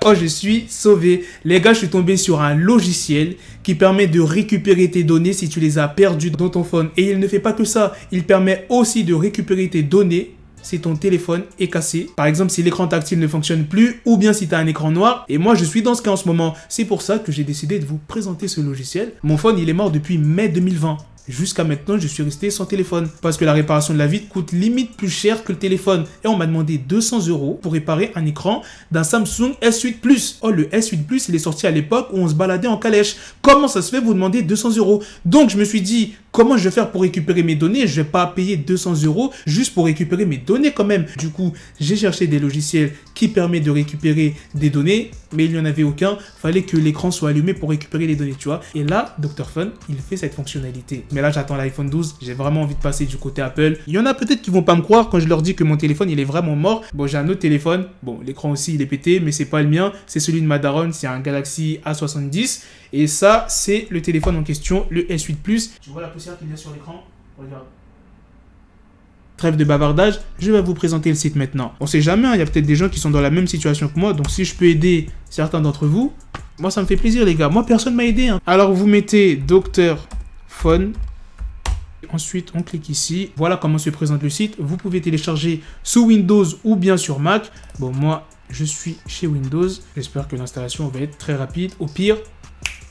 Oh, je suis sauvé. Les gars, je suis tombé sur un logiciel qui permet de récupérer tes données si tu les as perdues dans ton phone. Et il ne fait pas que ça. Il permet aussi de récupérer tes données si ton téléphone est cassé. Par exemple, si l'écran tactile ne fonctionne plus ou bien si tu as un écran noir. Et moi, je suis dans ce cas en ce moment. C'est pour ça que j'ai décidé de vous présenter ce logiciel. Mon phone, il est mort depuis mai 2020. Jusqu'à maintenant, je suis resté sans téléphone parce que la réparation de la vitre coûte limite plus cher que le téléphone. Et on m'a demandé 200 € pour réparer un écran d'un Samsung S8 Plus. Oh, le S8 Plus, il est sorti à l'époque où on se baladait en calèche. Comment ça se fait vous demander 200 €? Donc, je me suis dit, comment je vais faire pour récupérer mes données? Je vais pas payer 200 € juste pour récupérer mes données quand même. Du coup, j'ai cherché des logiciels qui permettent de récupérer des données, mais il n'y en avait aucun. Fallait que l'écran soit allumé pour récupérer les données, tu vois. Et là, Dr Phone, il fait cette fonctionnalité. Mais là, j'attends l'iPhone 12. J'ai vraiment envie de passer du côté Apple. Il y en a peut-être qui vont pas me croire quand je leur dis que mon téléphone, il est vraiment mort. Bon, j'ai un autre téléphone. Bon, l'écran aussi, il est pété, mais c'est pas le mien. C'est celui de ma daronne. C'est un Galaxy A70. Et ça, c'est le téléphone en question, le S8 Plus. Tu vois la poussière qu'il y a sur l'écran? Regarde. Trêve de bavardage, je vais vous présenter le site maintenant. On sait jamais, il y a peut-être des gens qui sont dans la même situation que moi. Donc, si je peux aider certains d'entre vous, moi, ça me fait plaisir, les gars. Moi, personne m'a aidé. Alors, vous mettez Dr Phone. Ensuite, on clique ici. Voilà comment se présente le site. Vous pouvez télécharger sous Windows ou bien sur Mac. Bon, moi, je suis chez Windows. J'espère que l'installation va être très rapide. Au pire,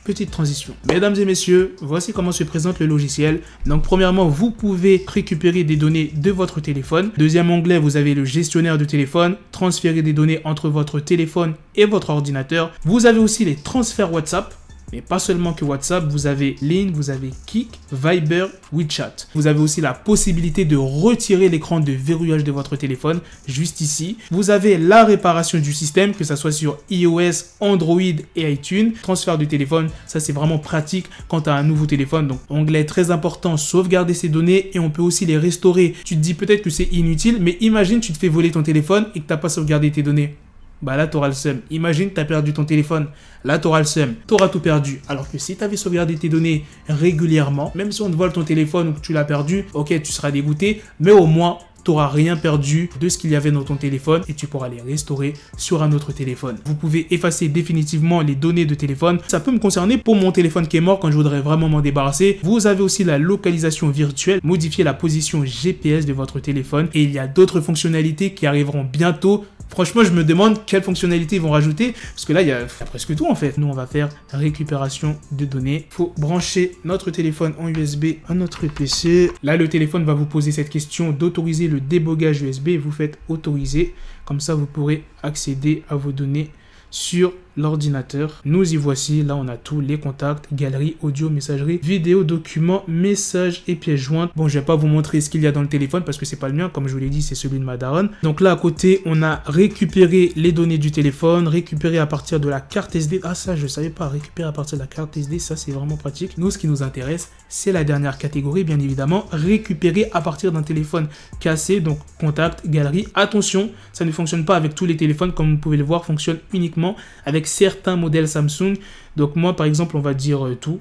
petite transition. Mesdames et messieurs, voici comment se présente le logiciel. Donc, premièrement, vous pouvez récupérer des données de votre téléphone. Deuxième onglet, vous avez le gestionnaire de téléphone. Transférer des données entre votre téléphone et votre ordinateur. Vous avez aussi les transferts WhatsApp. Mais pas seulement que WhatsApp, vous avez Line, vous avez Kik, Viber, WeChat. Vous avez aussi la possibilité de retirer l'écran de verrouillage de votre téléphone, juste ici. Vous avez la réparation du système, que ce soit sur iOS, Android et iTunes. Transfert du téléphone, ça c'est vraiment pratique quand tu as un nouveau téléphone. Donc, onglet très important, sauvegarder ses données et on peut aussi les restaurer. Tu te dis peut-être que c'est inutile, mais imagine tu te fais voler ton téléphone et que tu n'as pas sauvegardé tes données. Bah là, tu auras le seum. Imagine, tu as perdu ton téléphone. Là, tu auras le seum. Tu auras tout perdu. Alors que si tu avais sauvegardé tes données régulièrement, même si on te vole ton téléphone ou que tu l'as perdu, ok, tu seras dégoûté, mais au moins, tu n'auras rien perdu de ce qu'il y avait dans ton téléphone et tu pourras les restaurer sur un autre téléphone. Vous pouvez effacer définitivement les données de téléphone. Ça peut me concerner pour mon téléphone qui est mort quand je voudrais vraiment m'en débarrasser. Vous avez aussi la localisation virtuelle, modifier la position GPS de votre téléphone et il y a d'autres fonctionnalités qui arriveront bientôt. Franchement, je me demande quelles fonctionnalités ils vont rajouter parce que là, il y a presque tout en fait. Nous, on va faire récupération de données. Il faut brancher notre téléphone en USB à notre PC. Là, le téléphone va vous poser cette question d'autoriser le débogage USB. Vous faites autoriser. Comme ça, vous pourrez accéder à vos données sur l'ordinateur. Nous y voici. Là, on a tous les contacts, galerie, audio, messagerie, vidéo, documents, messages et pièces jointes. Bon, je vais pas vous montrer ce qu'il y a dans le téléphone parce que c'est pas le mien. Comme je vous l'ai dit, c'est celui de ma daronne. Donc là, à côté, on a récupéré les données du téléphone, récupéré à partir de la carte SD. Ah, ça, je savais pas. Récupérer à partir de la carte SD, ça, c'est vraiment pratique. Nous, ce qui nous intéresse, c'est la dernière catégorie, bien évidemment. Récupérer à partir d'un téléphone cassé. Donc, contact, galerie. Attention, ça ne fonctionne pas avec tous les téléphones. Comme vous pouvez le voir, fonctionne uniquement avec certains modèles Samsung. Donc moi, par exemple, on va dire tout.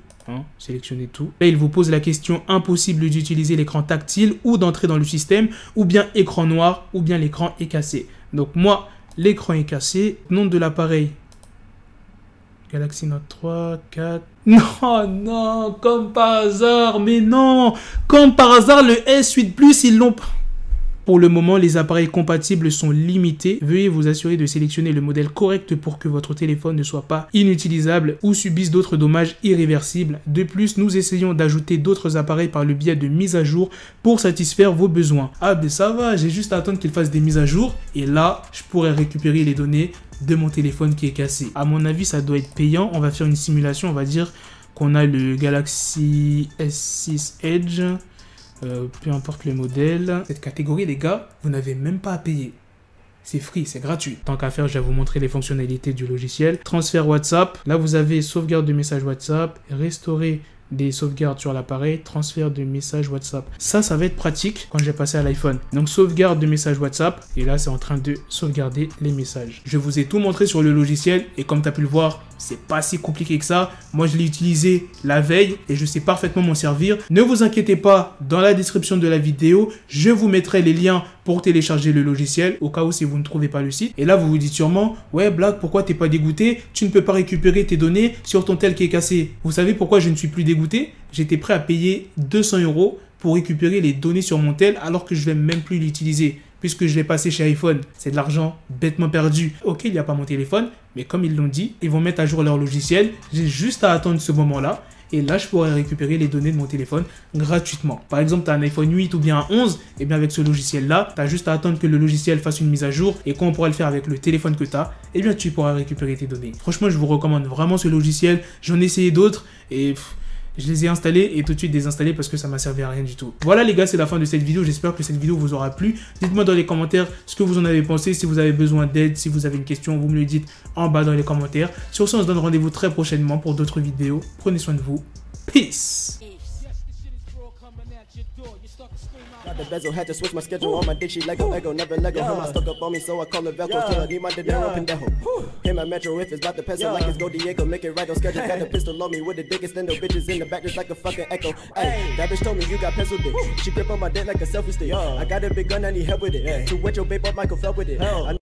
Sélectionnez tout. Là, il vous pose la question impossible d'utiliser l'écran tactile ou d'entrer dans le système, ou bien écran noir, ou bien l'écran est cassé. Donc moi, l'écran est cassé. Nom de l'appareil. Galaxy Note 3, 4... Non, non, comme par hasard, mais non. Comme par hasard, le S8 Plus, ils l'ont pas... Pour le moment, les appareils compatibles sont limités. Veuillez vous assurer de sélectionner le modèle correct pour que votre téléphone ne soit pas inutilisable ou subisse d'autres dommages irréversibles. De plus, nous essayons d'ajouter d'autres appareils par le biais de mises à jour pour satisfaire vos besoins. Ah ben ça va, j'ai juste à attendre qu'ils fassent des mises à jour et là, je pourrai récupérer les données de mon téléphone qui est cassé. À mon avis, ça doit être payant. On va faire une simulation, on va dire qu'on a le Galaxy S6 Edge. Peu importe le modèle. Cette catégorie, les gars, vous n'avez même pas à payer. C'est free, c'est gratuit. Tant qu'à faire, je vais vous montrer les fonctionnalités du logiciel. Transfert WhatsApp. Là, vous avez sauvegarde de messages WhatsApp, restaurer des sauvegardes sur l'appareil, transfert de messages WhatsApp. Ça va être pratique quand je vais passer à l'iPhone. Donc, sauvegarde de messages WhatsApp. Et là, c'est en train de sauvegarder les messages. Je vous ai tout montré sur le logiciel. Et comme tu as pu le voir, c'est pas si compliqué que ça. Moi, je l'ai utilisé la veille et je sais parfaitement m'en servir. Ne vous inquiétez pas, dans la description de la vidéo, je vous mettrai les liens pour télécharger le logiciel au cas où si vous ne trouvez pas le site. Et là, vous vous dites sûrement, ouais, Black, pourquoi t'es pas dégoûté? Tu ne peux pas récupérer tes données sur ton tel qui est cassé. Vous savez pourquoi je ne suis plus dégoûté? J'étais prêt à payer 200 € pour récupérer les données sur mon tel alors que je vais même plus l'utiliser puisque je l'ai passé chez iPhone. C'est de l'argent bêtement perdu. Ok, il n'y a pas mon téléphone, mais comme ils l'ont dit, ils vont mettre à jour leur logiciel. J'ai juste à attendre ce moment-là. Et là, je pourrais récupérer les données de mon téléphone gratuitement. Par exemple, tu as un iPhone 8 ou bien un 11. Et bien avec ce logiciel-là, tu as juste à attendre que le logiciel fasse une mise à jour. Et quand on pourra le faire avec le téléphone que tu as, et bien tu pourras récupérer tes données. Franchement, je vous recommande vraiment ce logiciel. J'en ai essayé d'autres et... je les ai installés et tout de suite désinstallés parce que ça m'a servi à rien du tout. Voilà les gars, c'est la fin de cette vidéo. J'espère que cette vidéo vous aura plu. Dites-moi dans les commentaires ce que vous en avez pensé. Si vous avez besoin d'aide, si vous avez une question, vous me le dites en bas dans les commentaires. Sur ce, on se donne rendez-vous très prochainement pour d'autres vidéos. Prenez soin de vous. Peace. Got the bezel, had to switch my schedule on my dick, she Lego, ego, never Lego. Him, I stuck up on me, so I call it Velcro. Till I need my dinero, pendejo. Him, my metro, if it's about the peso, like it's Go Diego, make it right on schedule. Got a pistol on me with the dick extendo, bitches in the back just like a fucking echo. Hey, that bitch told me you got pencil dick. She grip on my dick like a selfie stick. I got a big gun, I need help with it. To wet your babe up, Michael fell with it.